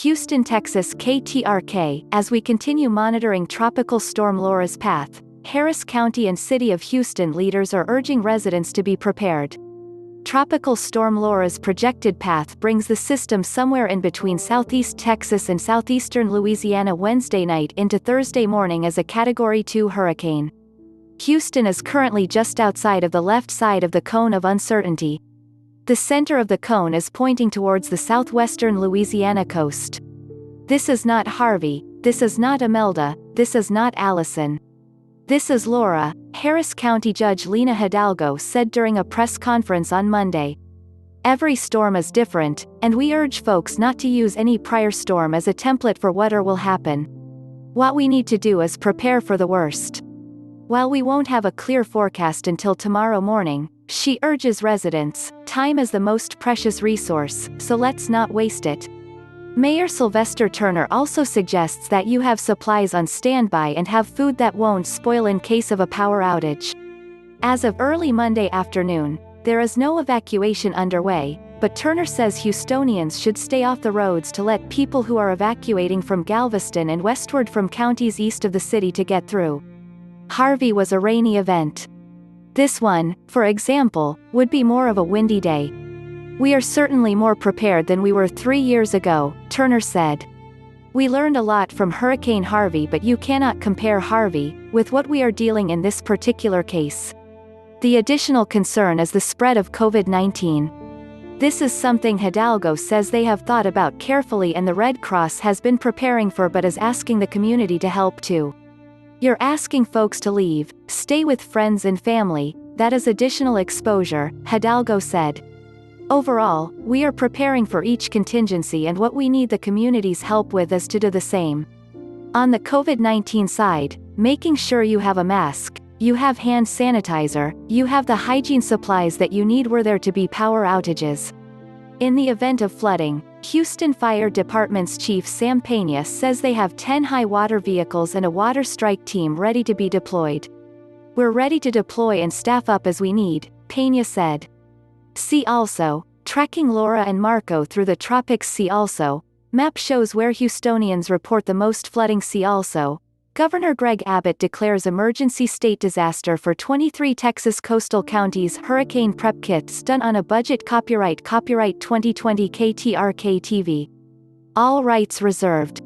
Houston, Texas KTRK. As we continue monitoring Tropical Storm Laura's path, Harris County and City of Houston leaders are urging residents to be prepared. Tropical Storm Laura's projected path brings the system somewhere in between southeast Texas and southeastern Louisiana Wednesday night into Thursday morning as a Category 2 hurricane. Houston is currently just outside of the left side of the cone of uncertainty. The center of the cone is pointing towards the southwestern Louisiana coast. This is not Harvey, this is not Imelda, this is not Allison. This is Laura, Harris County Judge Lena Hidalgo said during a press conference on Monday. Every storm is different, and we urge folks not to use any prior storm as a template for what or will happen. What we need to do is prepare for the worst. While we won't have a clear forecast until tomorrow morning, she urges residents, time is the most precious resource, so let's not waste it. Mayor Sylvester Turner also suggests that you have supplies on standby and have food that won't spoil in case of a power outage. As of early Monday afternoon, there is no evacuation underway, but Turner says Houstonians should stay off the roads to let people who are evacuating from Galveston and westward from counties east of the city to get through. Harvey was a rainy event. This one, for example, would be more of a windy day. We are certainly more prepared than we were 3 years ago, Turner said. We learned a lot from Hurricane Harvey, but you cannot compare Harvey with what we are dealing in this particular case. The additional concern is the spread of COVID-19. This is something Hidalgo says they have thought about carefully and the Red Cross has been preparing for, but is asking the community to help too. You're asking folks to leave, stay with friends and family, that is additional exposure, Hidalgo said. Overall, we are preparing for each contingency, and what we need the community's help with is to do the same. On the COVID-19 side, making sure you have a mask, you have hand sanitizer, you have the hygiene supplies that you need were there to be power outages. In the event of flooding, Houston Fire Department's Chief Sam Pena says they have 10 high-water vehicles and a water strike team ready to be deployed. We're ready to deploy and staff up as we need, Pena said. See also, tracking Laura and Marco through the tropics. See also, map shows where Houstonians report the most flooding. See also, Governor Greg Abbott declares emergency state disaster for 23 Texas coastal counties. Hurricane prep kits done on a budget. Copyright 2020 KTRK TV. All rights reserved.